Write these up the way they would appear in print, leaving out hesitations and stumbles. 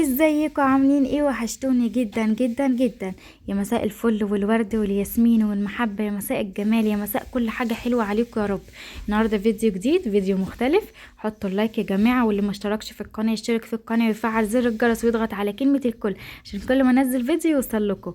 ازيكم عاملين ايه؟ وحشتوني جدا جدا جدا. يا مساء الفل والورد والياسمين والمحبة، يا مساء الجمال، يا مساء كل حاجة حلوة عليكم يا رب. النهاردة فيديو جديد، فيديو مختلف. حطوا اللايك يا جماعة، واللي ما اشتركش في القناة يشترك في القناة ويفعل زر الجرس ويضغط على كلمة الكل عشان كل ما انزل فيديو يوصل لكم.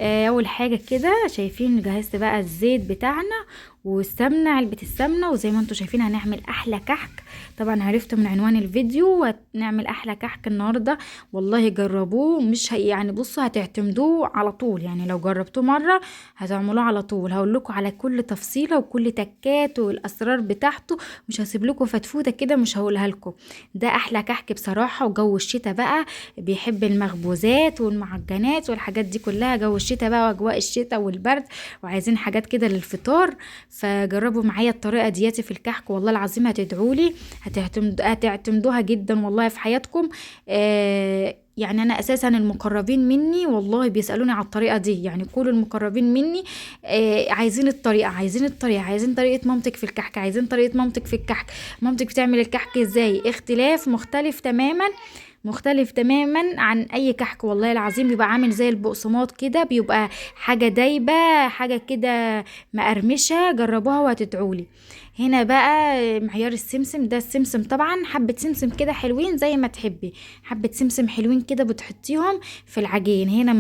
اول حاجة كده شايفين جهزت بقى الزيت بتاعنا والسمنة، علبة السمنة، وزي ما انتم شايفين هنعمل احلى كحك. طبعا عرفتوا من عنوان الفيديو هنعمل احلى كحك النهاردة. والله جربوه، مش يعني بصوا هتعتمدوه على طول، يعني لو جربتوه مرة هتعملوه على طول. هقول لكم على كل تفصيلة وكل تكات والاسرار بتاعته، مش هسيب لكم فتفوتة كده مش هقولها لكم. ده احلى كحك بصراحة. وجو الشتاء بقى بيحب المخبوزات والمعجنات والحاجات دي كلها، جو الشتاء بقى واجواء الشتاء والبرد، وعايزين حاجات كده للفطار. فجربوا معايا الطريقة دياتي في الكحك، والله العظيم هتدعولي، هتعتمدوها جدا والله في حياتكم. يعني انا اساسا المقربين مني والله بيسالوني على الطريقه دي، يعني كل المقربين مني عايزين الطريقه، عايزين طريقه مامتك في الكحك، عايزين طريقه مامتك في الكحك. مامتك بتعمل الكحك ازاي؟ اختلاف مختلف تماما، مختلف تماما عن اي كحك. والله العظيم بيبقى عامل زي البقسماط كده، بيبقى حاجه دايبه، حاجه كده مقرمشه. جربوها وهتدعولي. هنا بقى معيار السمسم ده، السمسم طبعا حبة سمسم كده حلوين زي ما تحبي، حبة سمسم حلوين كده بتحطيهم في العجين. هنا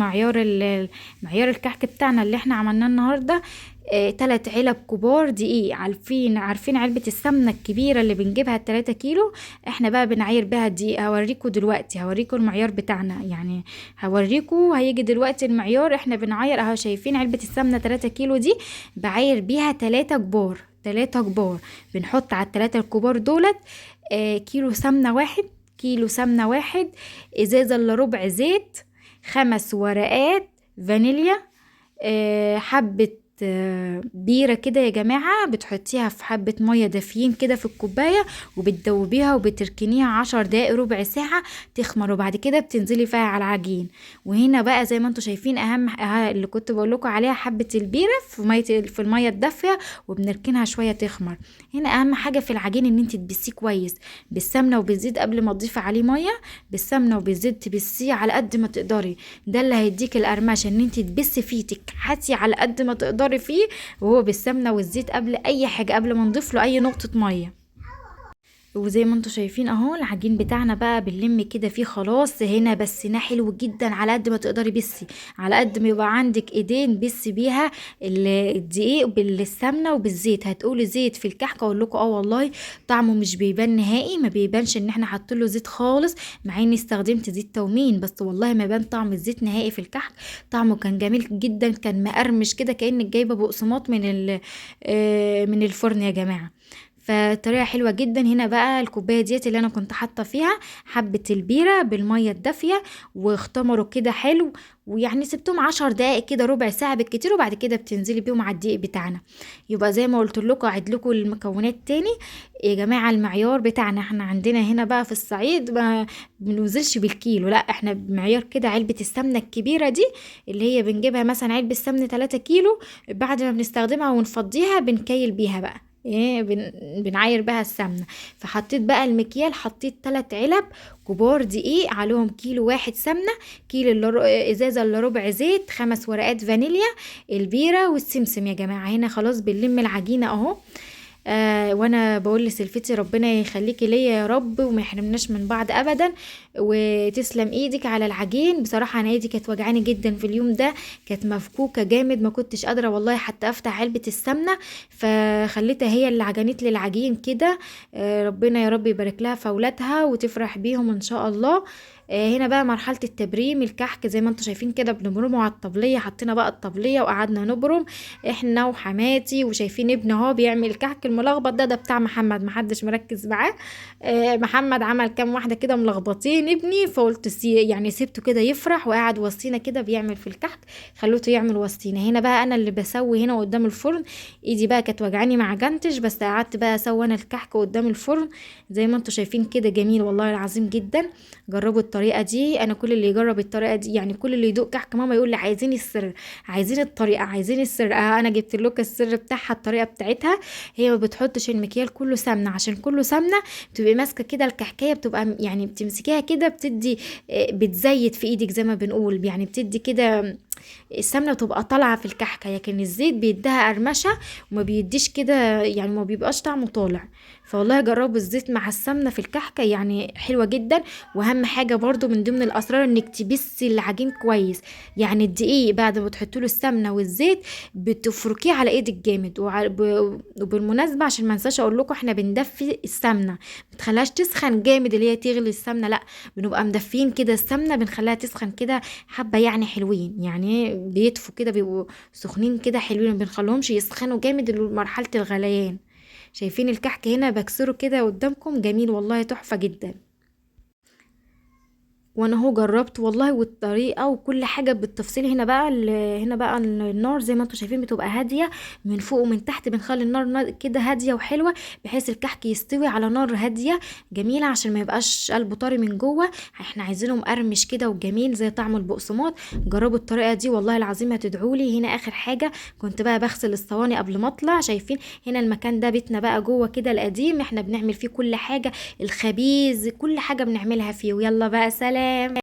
معيار الكحك بتاعنا اللي احنا عملناه النهاردة 3 علب كبار دقيق. عارفين علبة السمنة الكبيرة اللي بنجيبها 3 كيلو، احنا بقى بنعاير بها الدقيق. هوريكم دلوقتي، هوريكم المعيار بتاعنا، يعني هوريكم هيجي دلوقتي المعيار. احنا بنعاير اهو، شايفين علبة السمنة 3 كيلو دي بعاير بيها 3 كبار، 3 كبار. بنحط على ال3 الكبار دولت كيلو سمنة واحد، كيلو سمنة واحد، ازازة الا ربع زيت، 5 ورقات فانيليا، حبة بيرة كده يا جماعة، بتحطيها في حبة مية دافيين كده في الكوباية، وبتدوبيها وبتركنيها 10 دقايق ربع ساعة تخمر، وبعد كده بتنزلي فيها على العجين. وهنا بقى زي ما انتوا شايفين اهم اللي كنت بقول لكم عليها، حبة البيرة في المية الدافية، وبنركنها شوية تخمر. هنا اهم حاجة في العجين ان انت تبسيه كويس بالسمنة وبالزيت قبل ما تضيفي عليه مية. بالسمنة وبالزيت تبسيه على قد ما تقدري، ده اللي هيديك القرمشة، ان انت تبسي فيه تكحتي على قد ما تقدري فيه، وهو بالسمنة والزيت قبل اي حاجة، قبل ما نضيف له اي نقطة مية. وزي ما انتوا شايفين اهو العجين بتاعنا بقى بنلم كده فيه خلاص. هنا بسيناه حلو جدا على قد ما تقدري بسي، على قد ما يبقى عندك ايدين بسي بيها الدقيق بالسمنه وبالزيت. هتقولي زيت في الكحك؟ اقول لكم والله طعمه مش بيبان نهائي، ما بيبانش ان احنا حاطين له زيت خالص، مع اني استخدمت زيت تومين، بس والله ما بان طعم الزيت نهائي في الكحك. طعمه كان جميل جدا، كان مقرمش كده كأنك جايبه بقسماط من الفرن يا جماعه. فطريقه حلوه جدا. هنا بقى الكوبايه ديت اللي انا كنت حاطه فيها حبه البيره بالميه الدافيه، واختمروا كده حلو، ويعني سبتهم 10 دقايق كده ربع ساعه بالكتير، وبعد كده بتنزلي بيهم على الدقيق بتاعنا. يبقى زي ما قلت لكم، اعيد لكم المكونات تاني يا جماعه. المعيار بتاعنا احنا عندنا هنا بقى في الصعيد ما بنوزنش بالكيلو، لا احنا بمعيار كده. علبه السمنه الكبيره دي اللي هي بنجيبها مثلا علبه سمنه 3 كيلو، بعد ما بنستخدمها ونفضيها بنكيل بيها بقى، ايه بنعاير بها السمنه. فحطيت بقى المكيال، حطيت 3 علب كبار دقيق، عليهم كيلو واحد سمنه، ازازه الا ربع زيت، 5 ورقات فانيليا، البيره والسمسم. يا جماعه هنا خلاص بنلم العجينه اهو. وانا بقول لسلفتي ربنا يخليكي ليا يا رب، وما يحرمناش من بعض ابدا، وتسلم ايدك على العجين. بصراحه انا ايدي كانت وجعاني جدا في اليوم ده، كانت مفكوكه جامد، ما كنتش قادره والله حتى افتح علبه السمنه، فخليتها هي اللي عجنت لي العجين كده. ربنا يا رب يبارك لها في اولادها وتفرح بيهم ان شاء الله. هنا بقى مرحله التبريم. الكحك زي ما انتم شايفين كده بنبرمه على الطبليه، حطينا بقى الطبليه وقعدنا نبرم احنا وحماتي، وشايفين ابن اهو بيعمل الكحك الملخبط ده بتاع محمد، محدش مركز معاه. محمد عمل كام واحده كده ملخبطين ابني، فقلت يعني سيبته كده يفرح، وقاعد وسطينا كده بيعمل في الكحك، خلوته يعمل وسطينا. هنا بقى انا اللي بسوي هنا قدام الفرن، ايدي بقى كانت وجعاني ما عجنتش، بس قعدت بقى اسوي انا الكحك قدام الفرن زي ما انتم شايفين كده. جميل والله العظيم جدا. جربوا الطريقه دي. انا كل اللي يجرب الطريقه دي، يعني كل اللي يدوق كحك ماما يقول لي عايزين السر، عايزين الطريقه، عايزين السر. انا جبت لكم السر بتاعها، الطريقه بتاعتها. هي بتحطش المكيال كله سمنه، عشان كله سمنه بتبقي ماسكه كده الكحكايه، بتبقى يعني بتمسكيها كده بتدي بتزيت في ايدك زي ما بنقول، يعني بتدي كده السمنه بتبقى طالعه في الكحكه، لكن الزيت بيديها قرمشه وما بيديش كده، يعني ما بيبقاش طعمه طالع. فوالله جربوا الزيت مع السمنه في الكحكه، يعني حلوه جدا. واهم حاجه برضو من ضمن الاسرار انك تبسي العجين كويس، يعني الدقيق بعد ما تحطي له السمنه والزيت بتفركيه على ايدك جامد. وبالمناسبه عشان ما انساش اقول لكم، احنا بندفي السمنه، ما تخليهاش تسخن جامد اللي هي تغلي السمنه، لا بنبقى مدفيين كده السمنه، بنخليها تسخن كده حبه يعني حلوين، يعني بيدفوا كده بيبقوا سخنين كده حلوين، ما بنخليهمش يسخنوا جامد لمرحله الغليان. شايفين الكحك هنا بكسره كده قدامكم، جميل والله تحفه جدا. وانا هو جربت والله، والطريقه وكل حاجه بالتفصيل. هنا بقى النار زي ما انتم شايفين بتبقى هاديه من فوق ومن تحت، بنخلي النار كده هاديه وحلوه، بحيث الكحك يستوي على نار هاديه جميله، عشان ما يبقاش قلبه طري من جوه، احنا عايزينه مقرمش كده وجميل زي طعم البقسماط. جربوا الطريقه دي والله العظيم هتدعولي. هنا اخر حاجه كنت بقى بغسل الصواني قبل ما اطلع. شايفين هنا المكان ده بيتنا بقى جوه كده القديم، احنا بنعمل فيه كل حاجه، الخبيز كل حاجه بنعملها فيه. ويلا بقى سلام.